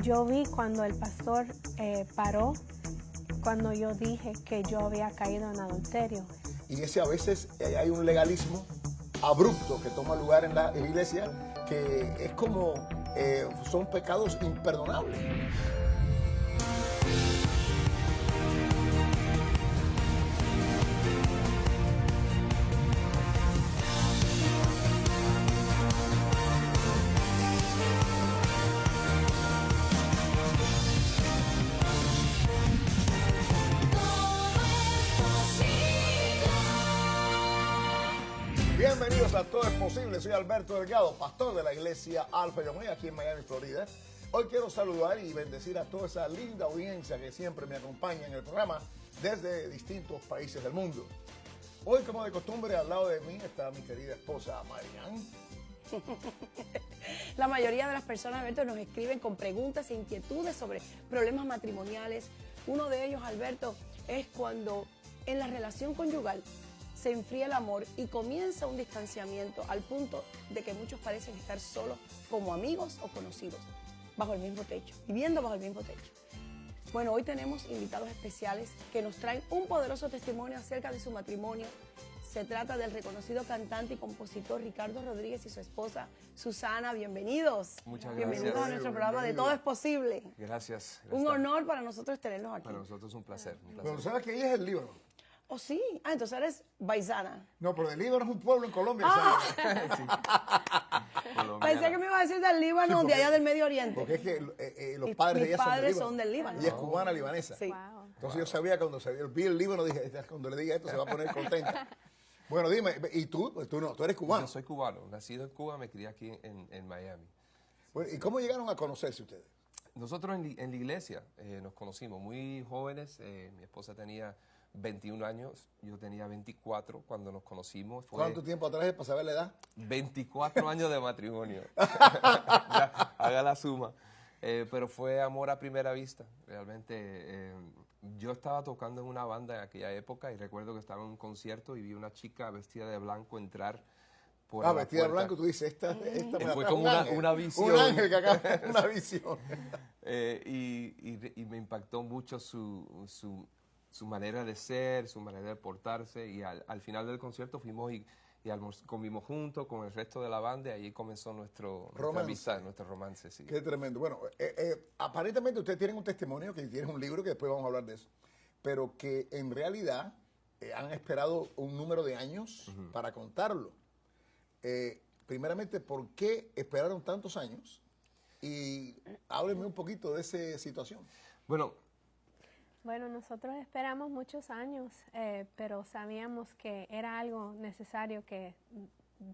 yo vi cuando el pastor paró, cuando yo dije que yo había caído en adulterio. Y ese a veces hay un legalismo abrupto que toma lugar en la iglesia, que es como, son pecados imperdonables. Bienvenidos a Todo es Posible, soy Alberto Delgado, pastor de la iglesia Alfa y Omega aquí en Miami, Florida. Hoy quiero saludar y bendecir a toda esa linda audiencia que siempre me acompaña en el programa desde distintos países del mundo. Hoy, como de costumbre, al lado de mí está mi querida esposa Marian. La mayoría de las personas, Alberto, nos escriben con preguntas e inquietudes sobre problemas matrimoniales. Uno de ellos, Alberto, es cuando en la relación conyugal se enfría el amor y comienza un distanciamiento al punto de que muchos parecen estar solos como amigos o conocidos, bajo el mismo techo, viviendo bajo el mismo techo. Bueno, hoy tenemos invitados especiales que nos traen un poderoso testimonio acerca de su matrimonio. Se trata del reconocido cantante y compositor Ricardo Rodríguez y su esposa Susana. Bienvenidos. Muchas gracias. Bienvenidos a nuestro programa de Todo es Posible. Gracias. Un honor para nosotros tenerlos aquí. Para nosotros es un placer. Bueno, ¿sabes que ella es el Líbano? ¿Oh, sí? Ah, entonces eres paisana. No, pero el Líbano es un pueblo en Colombia. Pensé que me iba a decir del Líbano, Sí, de allá del Medio Oriente. Porque es que los padres de Mis ella padres son del Líbano. Líbano. Y es cubana libanesa. Sí. Wow. Entonces yo sabía cuando vi el Líbano, dije, cuando le diga esto se va a poner contenta. Bueno, dime, ¿y tú? Tú no, tú eres cubano. Yo soy cubano, nacido en Cuba, me crié aquí en Miami. Bueno, ¿y cómo llegaron a conocerse ustedes? Nosotros en la iglesia nos conocimos muy jóvenes. Mi esposa tenía 21 años, yo tenía 24 cuando nos conocimos. ¿Cuánto tiempo atrás es para saber la edad? 24 años de matrimonio. Ya, haga la suma. Pero fue amor a primera vista. Realmente yo estaba tocando en una banda en aquella época y recuerdo que estaba en un concierto y vi una chica vestida de blanco entrar por la Vestida de puerta. blanco, tú dices, esta me Fue la como trajo un una ángel. visión. Un ángel que acaba, una visión. Y me impactó mucho su manera de ser, su manera de portarse, y al final del concierto fuimos y comimos juntos con el resto de la banda, y ahí comenzó nuestra amistad, nuestro romance. Sí. Qué tremendo. Bueno, aparentemente ustedes tienen un testimonio, que tienen un libro, que después vamos a hablar de eso, pero que en realidad han esperado un número de años para contarlo. Primeramente, ¿por qué esperaron tantos años? Y háblenme un poquito de esa situación. Bueno, nosotros esperamos muchos años, pero sabíamos que era algo necesario, que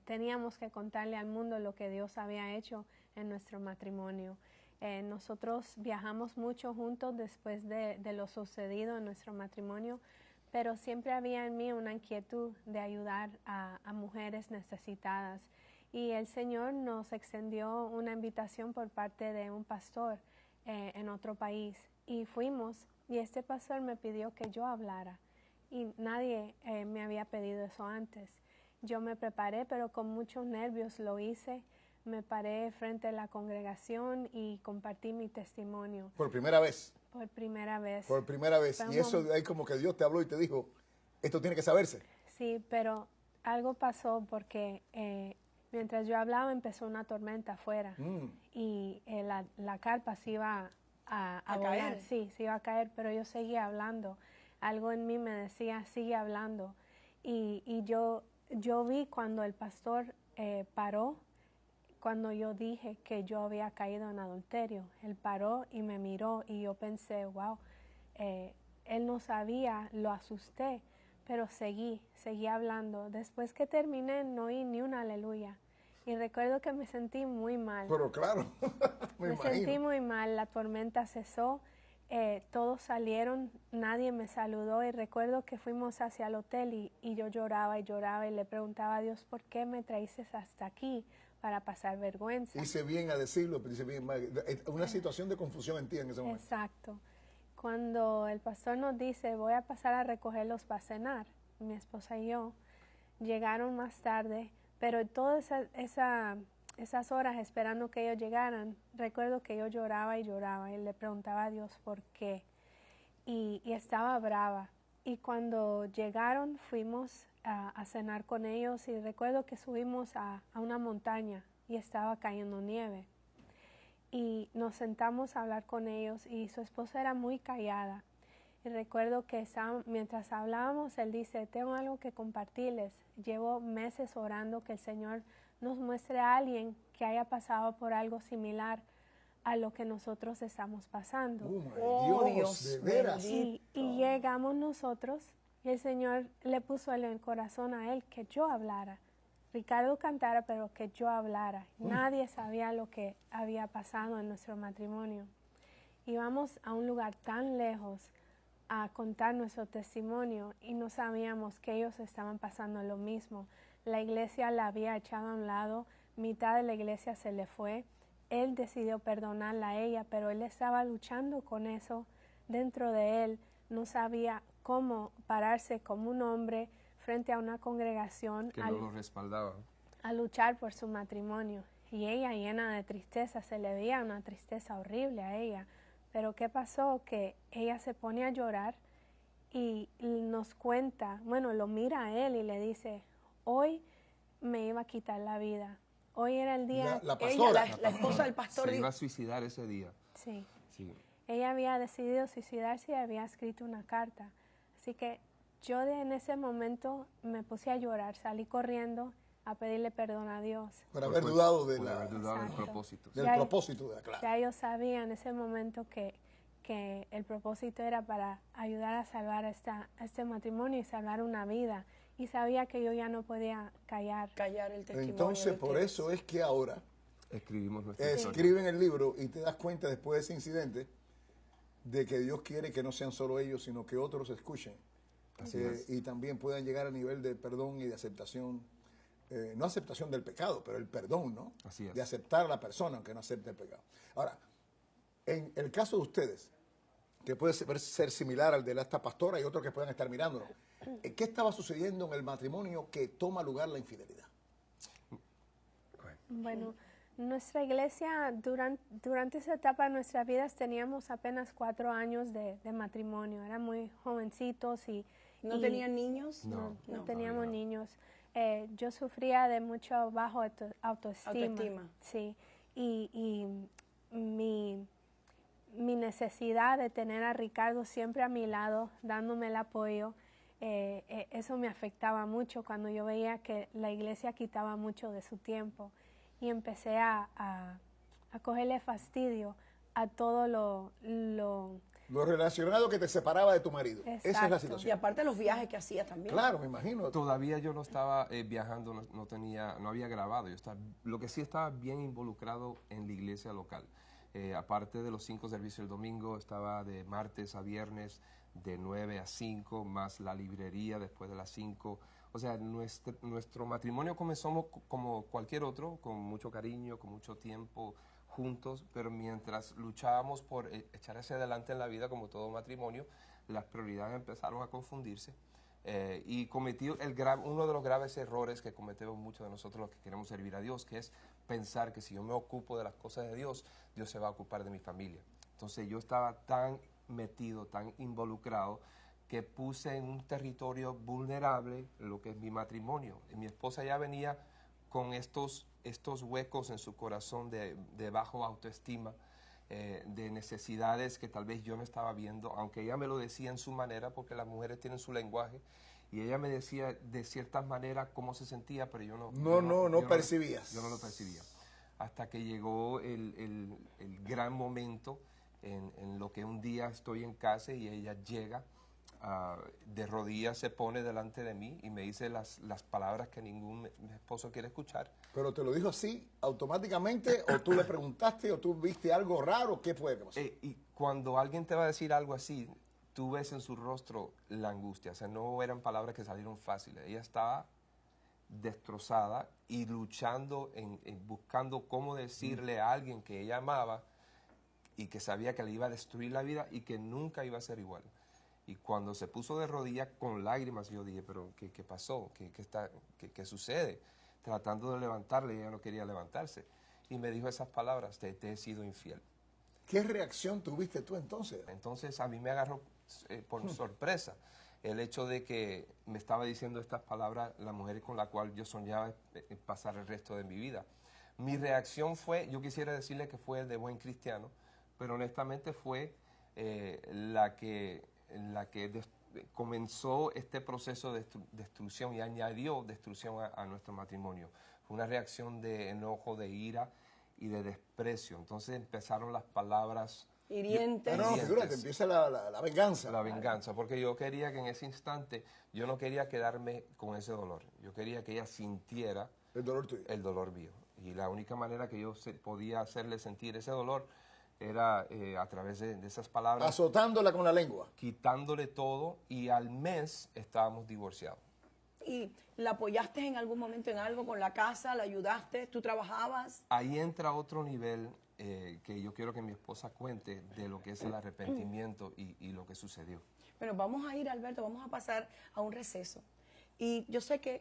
teníamos que contarle al mundo lo que Dios había hecho en nuestro matrimonio. Nosotros viajamos mucho juntos después de lo sucedido en nuestro matrimonio, pero siempre había en mí una inquietud de ayudar a mujeres necesitadas. Y el Señor nos extendió una invitación por parte de un pastor en otro país, y fuimos. Y este pastor me pidió que yo hablara, y nadie me había pedido eso antes. Yo me preparé, pero con muchos nervios lo hice. Me paré frente a la congregación y compartí mi testimonio. ¿Por primera vez? Por primera vez. Por primera vez. Y eso de ahí como que Dios te habló y te dijo, esto tiene que saberse. Sí, pero algo pasó porque mientras yo hablaba empezó una tormenta afuera. Y la carpa se iba a volar. caer. Sí, se iba a caer, pero yo seguía hablando. Algo en mí me decía, sigue hablando. Y yo vi cuando el pastor paró, cuando yo dije que yo había caído en adulterio. Él paró y me miró, y yo pensé, wow, él no sabía, lo asusté, pero seguí hablando. Después que terminé, no oí ni un aleluya. Y recuerdo que me sentí muy mal. Pero claro, me sentí muy mal, la tormenta cesó, todos salieron, nadie me saludó, y recuerdo que fuimos hacia el hotel y yo lloraba y lloraba y le preguntaba a Dios, ¿por qué me traíste hasta aquí para pasar vergüenza? Hice bien a decirlo, pero hice bien mal. Una situación de confusión en ti en ese momento. Exacto. Cuando el pastor nos dice, voy a pasar a recogerlos para cenar, mi esposa y yo, llegaron más tarde, pero toda esa esas horas esperando que ellos llegaran, recuerdo que yo lloraba y lloraba y le preguntaba a Dios por qué. Y estaba brava. Y cuando llegaron fuimos a cenar con ellos y recuerdo que subimos a una montaña y estaba cayendo nieve. Y nos sentamos a hablar con ellos y su esposa era muy callada. Y recuerdo que mientras hablábamos, él dice, tengo algo que compartirles. Llevo meses orando que el Señor nos muestre a alguien que haya pasado por algo similar a lo que nosotros estamos pasando. Oh, Dios, de Dios veras. bendito. Y llegamos nosotros y el Señor le puso en el corazón a él que yo hablara. Ricardo cantara, pero que yo hablara. Nadie sabía lo que había pasado en nuestro matrimonio. Íbamos a un lugar tan lejos a contar nuestro testimonio y no sabíamos que ellos estaban pasando lo mismo. La iglesia la había echado a un lado, mitad de la iglesia se le fue. Él decidió perdonarla a ella, pero él estaba luchando con eso dentro de él. No sabía cómo pararse como un hombre frente a una congregación Que no lo respaldaba. a luchar por su matrimonio. Y ella, llena de tristeza, se le veía una tristeza horrible a ella. Pero ¿qué pasó? Que ella se pone a llorar y nos cuenta, bueno, lo mira a él y le dice, hoy me iba a quitar la vida. Hoy era el día... La Ella, pastora. la esposa del pastor, Se iba a suicidar ese día. Sí. Sí. Ella había decidido suicidarse y había escrito una carta. Así que yo en ese momento me puse a llorar, salí corriendo a pedirle perdón a Dios. Por haber dudado Por de haber dudado del Exacto. propósito. del Ya- propósito de la clase. Ya yo sabía en ese momento que el propósito era para ayudar a salvar a este matrimonio y salvar una vida. Y sabía que yo ya no podía callar. callar el testimonio. Entonces, de por ustedes. eso es que ahora Escribimos nuestra historia. escriben el libro y te das cuenta después de ese incidente de que Dios quiere que no sean solo ellos, sino que otros escuchen. Así es. Y también puedan llegar a nivel de perdón y de aceptación, no aceptación del pecado, pero el perdón, ¿no? Así es. De aceptar a la persona aunque no acepte el pecado. Ahora, en el caso de ustedes, que puede ser similar al de esta pastora y otros que puedan estar mirándonos, ¿qué estaba sucediendo en el matrimonio que toma lugar la infidelidad? Bueno, nuestra iglesia, durante esa etapa de nuestras vidas, teníamos apenas 4 años de matrimonio. Eran muy jovencitos y... ¿No y tenían niños? No no. teníamos no. niños. Yo sufría de mucho bajo autoestima. Autoestima. Sí, y mi necesidad de tener a Ricardo siempre a mi lado, dándome el apoyo, eso me afectaba mucho cuando yo veía que la iglesia quitaba mucho de su tiempo. Y empecé a cogerle fastidio a todo lo Lo relacionado que te separaba de tu marido. Esa es la Exacto. Y situación. aparte los viajes que hacía también. Claro, me imagino. Todavía yo no estaba viajando, no había grabado. Lo que sí estaba bien involucrado en la iglesia local. Aparte de los 5 servicios del domingo, estaba de martes a viernes de 9 a 5, más la librería después de las 5. O sea, nuestro matrimonio comenzó como cualquier otro, con mucho cariño, con mucho tiempo juntos, pero mientras luchábamos por echar hacia adelante en la vida, como todo matrimonio, las prioridades empezaron a confundirse. Y cometí uno de los graves errores que cometemos muchos de nosotros los que queremos servir a Dios, que es pensar que si yo me ocupo de las cosas de Dios, Dios se va a ocupar de mi familia. Entonces yo estaba tan metido, tan involucrado, que puse en un territorio vulnerable lo que es mi matrimonio. Y mi esposa ya venía con estos huecos en su corazón de bajo autoestima, de necesidades que tal vez yo no estaba viendo, aunque ella me lo decía en su manera, porque las mujeres tienen su lenguaje, y ella me decía de ciertas maneras cómo se sentía, pero yo No percibías. Yo no lo percibía. Hasta que llegó el gran momento en lo que un día estoy en casa y ella llega, de rodillas se pone delante de mí y me dice las palabras que ningún esposo quiere escuchar. ¿Pero te lo dijo así automáticamente o tú le preguntaste o tú viste algo raro? ¿Qué fue? ¿Qué pasó? Y cuando alguien te va a decir algo así, tú ves en su rostro la angustia. O sea, no eran palabras que salieron fáciles. Ella estaba destrozada y luchando, buscando cómo decirle a alguien que ella amaba y que sabía que le iba a destruir la vida y que nunca iba a ser igual. Y cuando se puso de rodillas con lágrimas, yo dije, pero ¿qué pasó? ¿Qué sucede? tratando de levantarle y ella no quería levantarse. Y me dijo esas palabras, te he sido infiel. ¿Qué reacción tuviste tú entonces? Entonces a mí me agarró por sorpresa el hecho de que me estaba diciendo estas palabras la mujer con la cual yo soñaba pasar el resto de mi vida. Mi reacción fue, yo quisiera decirle que fue de buen cristiano, pero honestamente fue la que comenzó este proceso de destrucción y añadió destrucción a nuestro matrimonio. Fue una reacción de enojo, de ira y de desprecio. Entonces empezaron las palabras hirientes. No, figúrate, empieza la venganza. La venganza, porque yo quería que en ese instante, yo no quería quedarme con ese dolor. Yo quería que ella sintiera El dolor tuyo. el dolor mío. Y la única manera que yo podía hacerle sentir ese dolor era a través de esas palabras. Azotándola con la lengua. Quitándole todo, y al mes estábamos divorciados. ¿Y la apoyaste en algún momento en algo con la casa? ¿La ayudaste? ¿Tú trabajabas? Ahí entra otro nivel que yo quiero que mi esposa cuente de lo que es el arrepentimiento y lo que sucedió. Bueno, vamos a ir, Alberto, vamos a pasar a un receso. Y yo sé que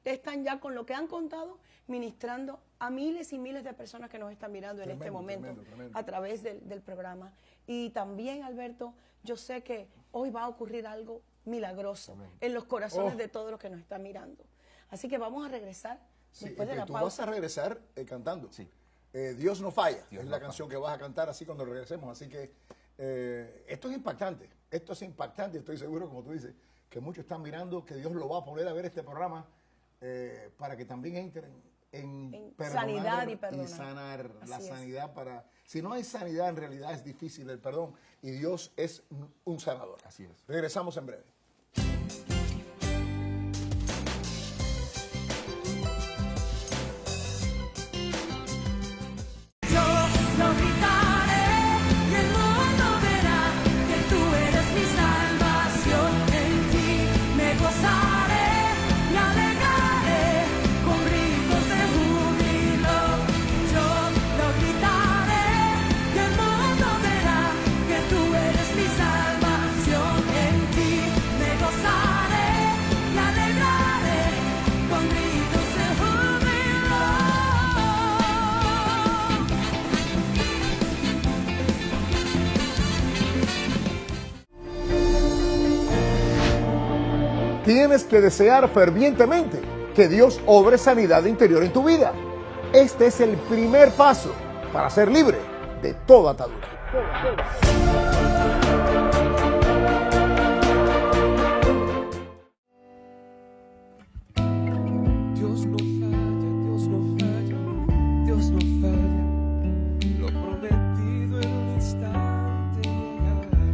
están ya con lo que han contado, ministrando a miles y miles de personas que nos están mirando en este momento tremendo. a través del programa. Y también, Alberto, yo sé que hoy va a ocurrir algo milagroso en los corazones de todos los que nos están mirando. Así que vamos a regresar después de la tú pausa. vas a regresar cantando. Sí. Dios no falla. Dios es no la falla. canción que vas a cantar así cuando regresemos. Así que esto es impactante. Esto es impactante. Estoy seguro, como tú dices, que muchos están mirando, que Dios lo va a poner a ver este programa para que también entren en perdonar sanidad y perdonar. sanar. Así La es. sanidad para... Si no hay sanidad, en realidad es difícil el perdón. Y Dios es un sanador. Así es. Regresamos en breve. Lo gritaré y el mundo verá que tú eres mi salvación. En ti me gozaré, me alegraré con gritos de júbilo. Yo lo gritaré y el mundo verá que tú eres mi salvación. En ti me gozaré, me alegraré con gritos de júbilo. Tienes que desear fervientemente que Dios obre sanidad interior en tu vida. Este es el primer paso para ser libre de toda atadura. Dios no falla, Dios no falla, Dios no falla. Lo prometido en un instante llegará.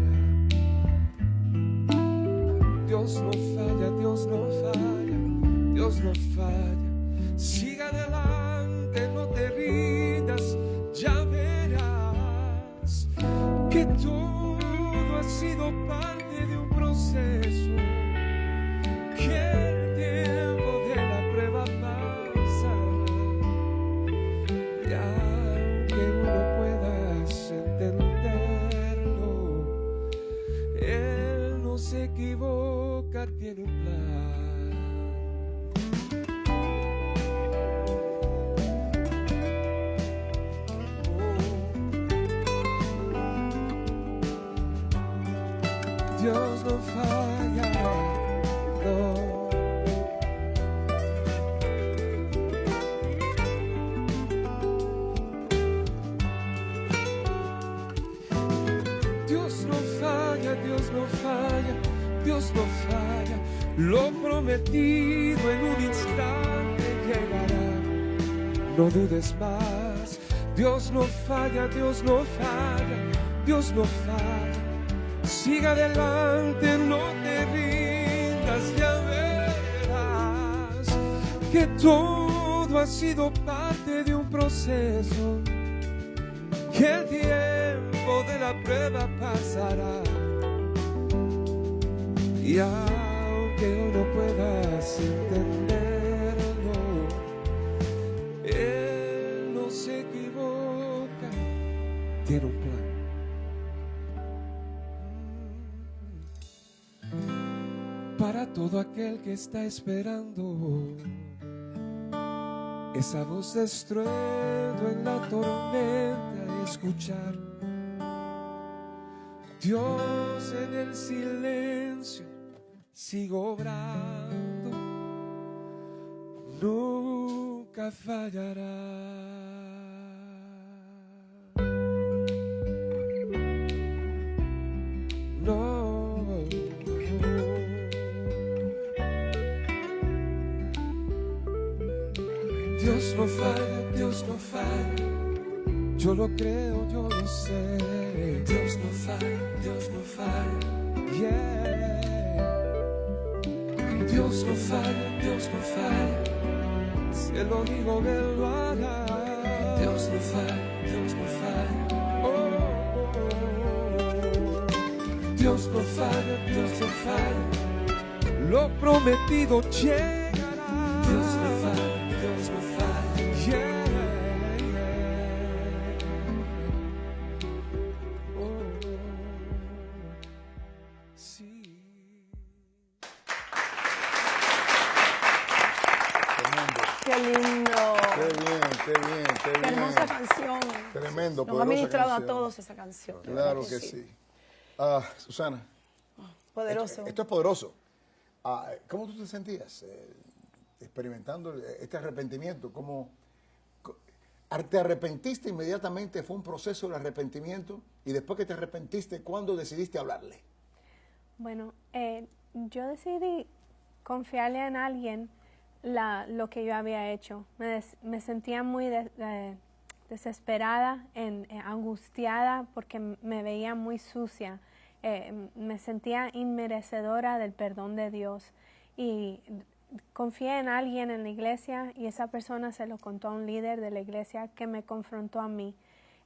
Dios no falla, Dios no falla, Dios no falla. Siga adelante, no te rindas, ya verás que todo ha sido parte de un proceso. Que el tiempo de la prueba pasará, y aunque uno pueda entenderlo, Él no se equivoca, tiene un plan. Dios no falla, no. Dios no falla, Dios no falla, Dios no falla. Lo prometido en un instante llegará. No dudes más. Dios no falla, Dios no falla, Dios no falla. Siga adelante, no te rindas, ya verás que todo ha sido parte de un proceso. Que el tiempo de la prueba pasará, y aunque hoy no puedas entenderlo, Él no se equivoca, tiene un plan. Para todo aquel que está esperando esa voz de estruendo en la tormenta, escuchar Dios en el silencio, sigo obrando, nunca fallará. No, Dios no falla, Dios no falla. Yo lo creo, yo lo sé. Dios no falla, Dios no falla. Yeah. Dios no falla, Dios no falla. Si Él lo dijo, Él lo hará. Dios no falla, Dios no falla. Dios no falla, Dios no falla. Lo prometido llegará. Dios no falla, Dios no falla. Yeah. Qué lindo. Qué bien, qué bien, qué bien. Qué hermosa canción. Tremendo, Nos ha ministrado canción. a todos esa canción. de Claro verdad que sí. Susana, Poderoso. esto es poderoso. ¿Cómo tú te sentías experimentando este arrepentimiento? ¿Te arrepentiste inmediatamente? ¿Fue un proceso de arrepentimiento? Y después que te arrepentiste, ¿cuándo decidiste hablarle? Bueno, yo decidí confiarle en alguien lo que yo había hecho. Me sentía muy desesperada, angustiada, porque me veía muy sucia. Me sentía inmerecedora del perdón de Dios. Y confié en alguien en la iglesia y esa persona se lo contó a un líder de la iglesia que me confrontó a mí.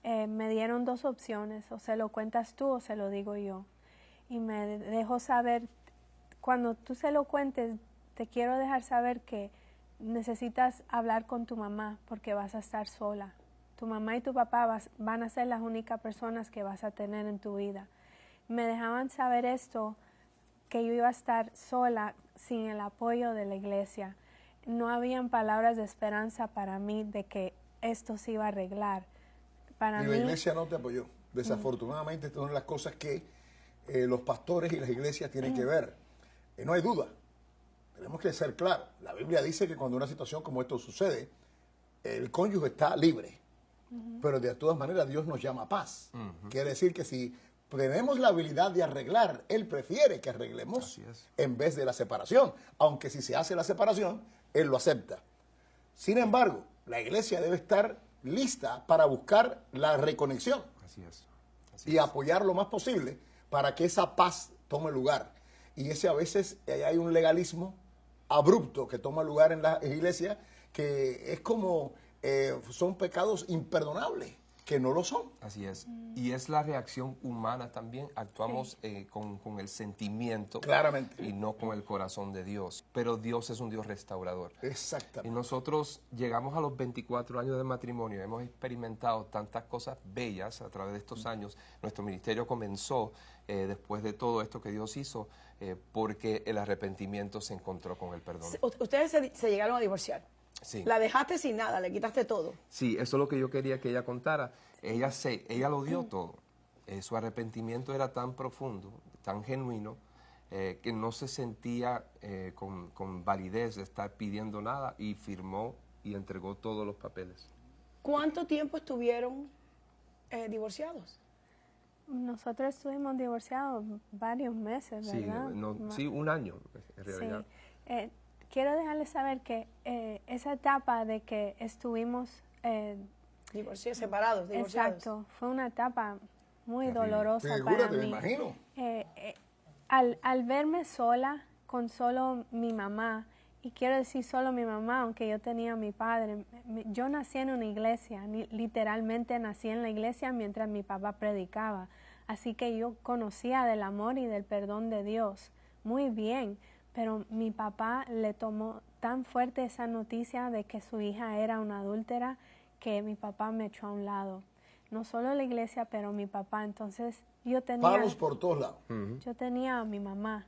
Me dieron dos opciones, o se lo cuentas tú o se lo digo yo. Y me dejó saber, cuando tú se lo cuentes, te quiero dejar saber que necesitas hablar con tu mamá porque vas a estar sola. Tu mamá y tu papá van a ser las únicas personas que vas a tener en tu vida. Me dejaban saber esto, que yo iba a estar sola sin el apoyo de la iglesia. No habían palabras de esperanza para mí de que esto se iba a arreglar. Para Y mí, la iglesia no te apoyó. Desafortunadamente, estas son las cosas que los pastores y las iglesias tienen que ver. No hay duda. Tenemos que ser claros. La Biblia dice que cuando una situación como esto sucede, el cónyuge está libre. Pero de todas maneras Dios nos llama a paz. Quiere decir que si tenemos la habilidad de arreglar, Él prefiere que arreglemos en vez de la separación. Aunque si se hace la separación, Él lo acepta. Sin embargo, la iglesia debe estar lista para buscar la reconexión. Así es. Y apoyar lo más posible para que esa paz tome lugar. Y ese a veces hay un legalismo abrupto que toma lugar en la iglesia, que es como son pecados imperdonables, que no lo son. Así es. Y es la reacción humana también. Actuamos con el sentimiento. Claramente. Y no con el corazón de Dios. Pero Dios es un Dios restaurador. Exactamente. Y nosotros llegamos a los 24 años de matrimonio. Hemos experimentado tantas cosas bellas a través de estos años. Nuestro ministerio comenzó después de todo esto que Dios hizo, porque el arrepentimiento se encontró con el perdón. Ustedes se llegaron a divorciar. Sí. La dejaste sin nada, le quitaste todo. Sí, eso es lo que yo quería que ella contara. Ella lo dio todo. Su arrepentimiento era tan profundo, tan genuino, que no se sentía con validez de estar pidiendo nada, y firmó y entregó todos los papeles. ¿Cuánto tiempo estuvieron divorciados? nosotros estuvimos divorciados varios meses, Sí, ¿verdad? sí, un año en realidad. Sí. Quiero dejarles saber que esa etapa de que estuvimos... Separados, divorciados. Exacto, fue una etapa muy Terrible. dolorosa Figúrate, para mí. me imagino. Al verme sola, con solo mi mamá, y quiero decir solo mi mamá, aunque yo tenía a mi padre, yo nací en una iglesia, literalmente nací en la iglesia mientras mi papá predicaba, así que yo conocía del amor y del perdón de Dios muy bien, pero mi papá le tomó tan fuerte esa noticia de que su hija era una adúltera que mi papá me echó a un lado. No solo la iglesia, pero mi papá. Entonces yo tenía... Palos por todos lados. Yo tenía a mi mamá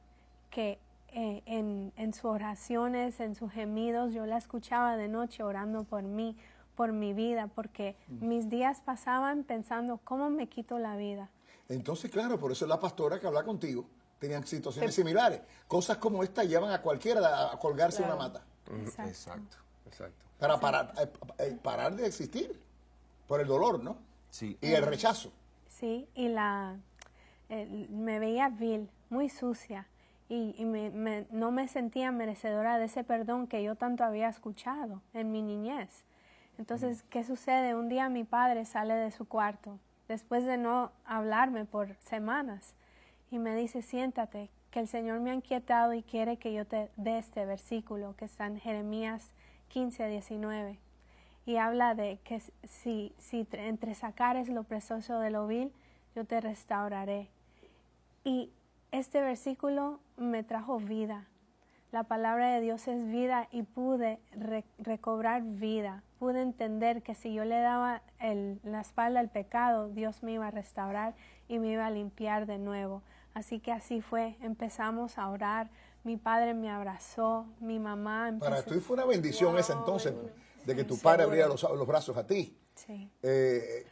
que en sus oraciones, en sus gemidos, yo la escuchaba de noche orando por mí, por mi vida, porque mis días pasaban pensando, ¿cómo me quito la vida? Entonces, claro, por eso la pastora que habla contigo tenían situaciones similares. Cosas como esta llevan a cualquiera a colgarse una mata. Exacto. Exacto. Para parar de existir por el dolor, ¿no? Sí. Y el rechazo. Sí, y me veía vil, muy sucia, y no me sentía merecedora de ese perdón que yo tanto había escuchado en mi niñez. Entonces, ¿qué sucede? Un día mi padre sale de su cuarto, después de no hablarme por semanas, y me dice, siéntate, que el Señor me ha inquietado y quiere que yo te dé este versículo que está en Jeremías 15:19. Y habla de que si entre sacares lo precioso de lo vil, yo te restauraré. Y este versículo me trajo vida. La palabra de Dios es vida y pude recobrar vida. Pude entender que si yo le daba la espalda al pecado, Dios me iba a restaurar y me iba a limpiar de nuevo. Así que así fue. Empezamos a orar. Mi padre me abrazó, mi mamá empezó. Para ti fue una bendición ese entonces, de que tu padre abriera los brazos a ti. Sí.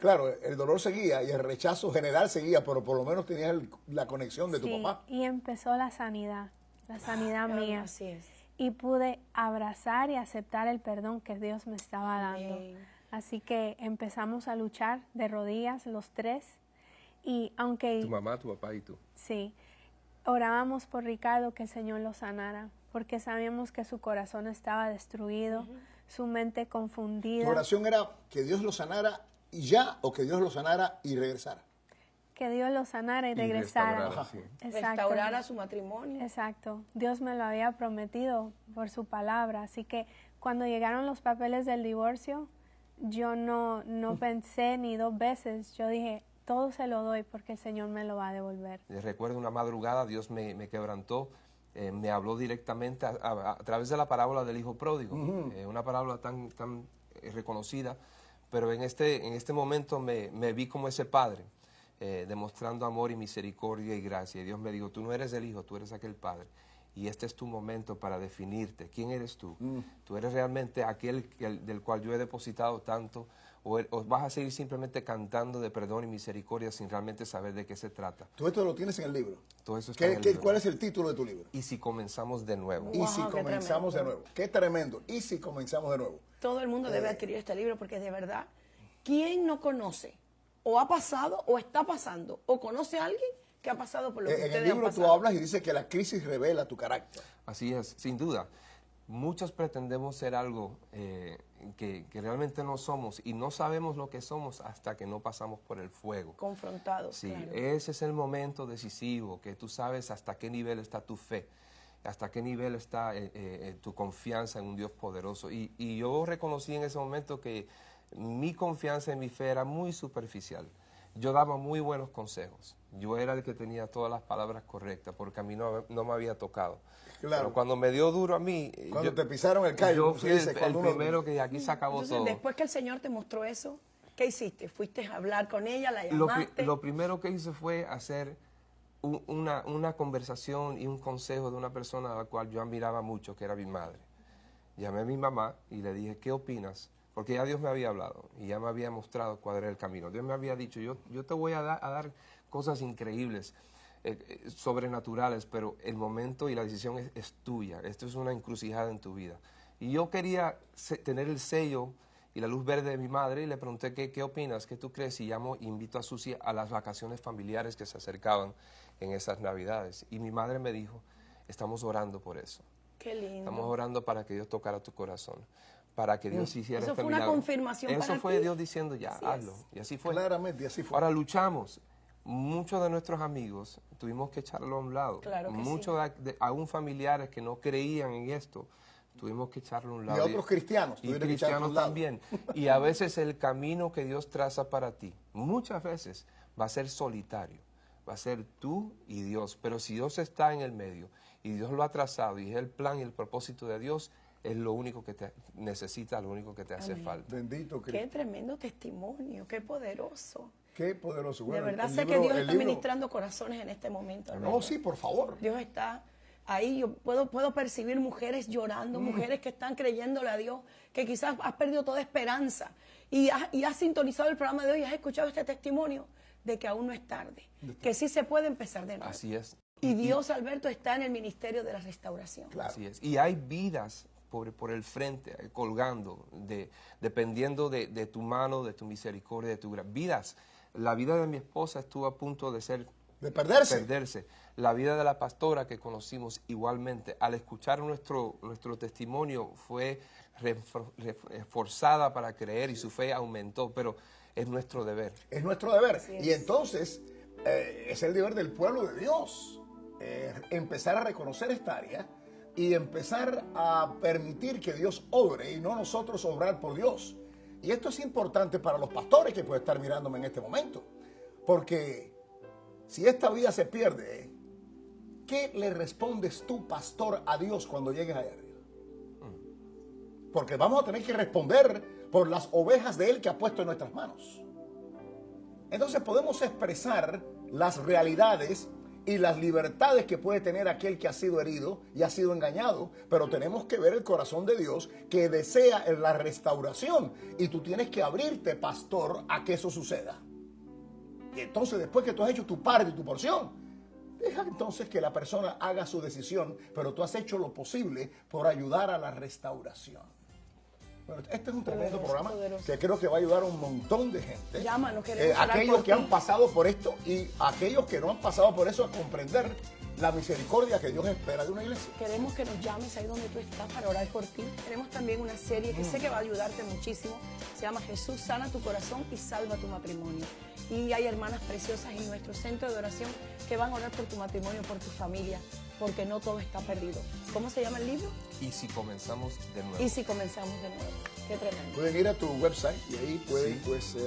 Claro, el dolor seguía y el rechazo general seguía, pero por lo menos tenías la conexión de tu Sí, papá. y empezó la sanidad mía. Así es. Y pude abrazar y aceptar el perdón que Dios me estaba dando. Amén. Así que empezamos a luchar de rodillas los tres. Y aunque... Tu mamá, tu papá y tú. Sí, orábamos por Ricardo que el Señor lo sanara, porque sabíamos que su corazón estaba destruido, su mente confundida. Tu oración era que Dios lo sanara y ya, o que Dios lo sanara y regresara. Que Dios lo sanara y Y regresara. restaurara, sí. Restaurar a su matrimonio. Exacto. Dios me lo había prometido por su palabra. Así que cuando llegaron los papeles del divorcio, yo no pensé ni dos veces. Yo dije, todo se lo doy porque el Señor me lo va a devolver. Recuerdo una madrugada, Dios me quebrantó, me habló directamente a través de la parábola del hijo pródigo, una parábola tan reconocida, pero en este momento me vi como ese padre, demostrando amor y misericordia y gracia. Y Dios me dijo, tú no eres el hijo, tú eres aquel padre. Y este es tu momento para definirte. ¿Quién eres tú? ¿Tú eres realmente aquel del cual yo he depositado tanto? ¿O vas a seguir simplemente cantando de perdón y misericordia sin realmente saber de qué se trata? Todo esto lo tienes en el libro. Todo eso está en el libro. ¿Cuál es el título de tu libro? Y si comenzamos de nuevo. Y si Wow, qué comenzamos de nuevo. Qué tremendo. Y si comenzamos de nuevo. Todo el mundo debe adquirir este libro porque de verdad, ¿quién no conoce? O ha pasado o está pasando, o conoce a alguien que ha pasado por lo que En ustedes el han libro tú pasado. hablas y dices que la crisis revela tu carácter. Así es, sin duda. Muchos pretendemos ser algo que realmente no somos y no sabemos lo que somos hasta que no pasamos por el fuego. Confrontados, Sí, claro. ese es el momento decisivo, que tú sabes hasta qué nivel está tu fe, hasta qué nivel está tu confianza en un Dios poderoso. Y yo reconocí en ese momento que mi confianza en mi fe era muy superficial. Yo daba muy buenos consejos. Yo era el que tenía todas las palabras correctas porque a mí no me había tocado. Claro. Pero cuando me dio duro a mí, Cuando te pisaron el callo, yo como se fui dice, el cuando uno- primero que aquí se acabó Entonces, todo. después que el Señor te mostró eso, ¿qué hiciste? ¿Fuiste a hablar con ella, la Lo llamaste? primero que hice fue hacer una conversación y un consejo de una persona a la cual yo admiraba mucho, que era mi madre. Llamé a mi mamá y le dije, ¿qué opinas? Porque ya Dios me había hablado y ya me había mostrado cuál era el camino. Dios me había dicho, yo te voy a dar cosas increíbles, sobrenaturales, pero el momento y la decisión es tuya. Esto es una encrucijada en tu vida. Y yo quería tener el sello y la luz verde de mi madre y le pregunté, ¿qué opinas? ¿Qué tú crees? Y invito a Susi a las vacaciones familiares que se acercaban en esas Navidades. Y mi madre me dijo, estamos orando por eso. Qué lindo. Estamos orando para que Dios tocara tu corazón, para que Dios hiciera Eso este fue una milagro. confirmación Eso para fue ti. Dios diciendo, ya, Así hazlo. es. Y así fue. Claramente, y así fue. Ahora luchamos. Muchos de nuestros amigos tuvimos que echarlo a un lado. Claro que Muchos aún familiares que no creían en esto, tuvimos que echarlo a un lado. otros cristianos Y tuvieron que echarlo a cristianos un lado. también. Y a veces el camino que Dios traza para ti, muchas veces va a ser solitario. Va a ser tú y Dios. Pero si Dios está en el medio y Dios lo ha trazado y es el plan y el propósito de Dios, es lo único que te necesita, lo único que te hace falta. Bendito Qué Cristo. tremendo testimonio, qué poderoso. Qué poderoso. De Bueno, verdad el sé que libro- Dios el está libro- ministrando corazones en este momento. No, Alberto. sí, por favor. Dios está ahí yo puedo percibir mujeres llorando, mujeres que están creyéndole a Dios, que quizás has perdido toda esperanza y has sintonizado el programa de hoy y has escuchado este testimonio de que aún no es tarde, que sí se puede empezar de nuevo. Así es. Y Dios, Alberto, está en el ministerio de la restauración. Claro. Así es. Y hay vidas por el frente, colgando, dependiendo de tu mano, de tu misericordia, de tu gracia. Vidas. La vida de mi esposa estuvo a punto De perderse. perderse. La vida de la pastora que conocimos igualmente, al escuchar nuestro testimonio, fue reforzada para creer y su fe aumentó, pero es nuestro deber. Es nuestro deber. Así es. Y entonces es el deber del pueblo de Dios empezar a reconocer esta área y empezar a permitir que Dios obre y no nosotros obrar por Dios. Y esto es importante para los pastores que pueden estar mirándome en este momento. Porque si esta vida se pierde, ¿qué le respondes tú, pastor, a Dios cuando llegues allá arriba? Porque vamos a tener que responder por las ovejas de Él que ha puesto en nuestras manos. Entonces podemos expresar las realidades y las libertades que puede tener aquel que ha sido herido y ha sido engañado, pero tenemos que ver el corazón de Dios que desea la restauración, y tú tienes que abrirte, pastor, a que eso suceda. Y entonces, después que tú has hecho tu parte y tu porción, deja entonces que la persona haga su decisión, pero tú has hecho lo posible por ayudar a la restauración. Bueno, este es un tremendo programa que creo que va a ayudar a un montón de gente. Llámanos, queremos orar aquellos por que ti. han pasado por esto y aquellos que no han pasado por eso, a comprender la misericordia que Dios espera de una iglesia. Queremos que nos llames ahí donde tú estás para orar por ti. Tenemos también una serie que sé que va a ayudarte muchísimo. Se llama Jesús sana tu corazón y salva tu matrimonio. Y hay hermanas preciosas en nuestro centro de oración que van a orar por tu matrimonio, por tu familia, porque no todo está perdido. ¿Cómo se llama el libro? Y si comenzamos de nuevo. Y si comenzamos de nuevo. Qué tremendo. Pueden ir a tu website y ahí pueden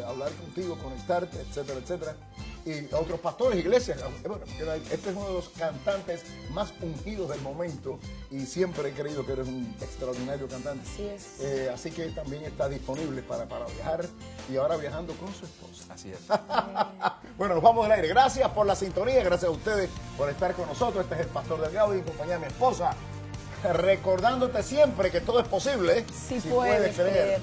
hablar contigo, conectarte, etcétera, etcétera. Y otros pastores, iglesias. Bueno, este es uno de los cantantes más ungidos del momento y siempre he creído que eres un extraordinario cantante. Así es. Así que también está disponible para viajar y ahora viajando con su esposa. Así es. Bueno, nos vamos al aire. Gracias por la sintonía, gracias a ustedes por estar con nosotros. Este es el Pastor Delgado y en compañía de mi esposa. Recordándote siempre que todo es posible Si puedes creer.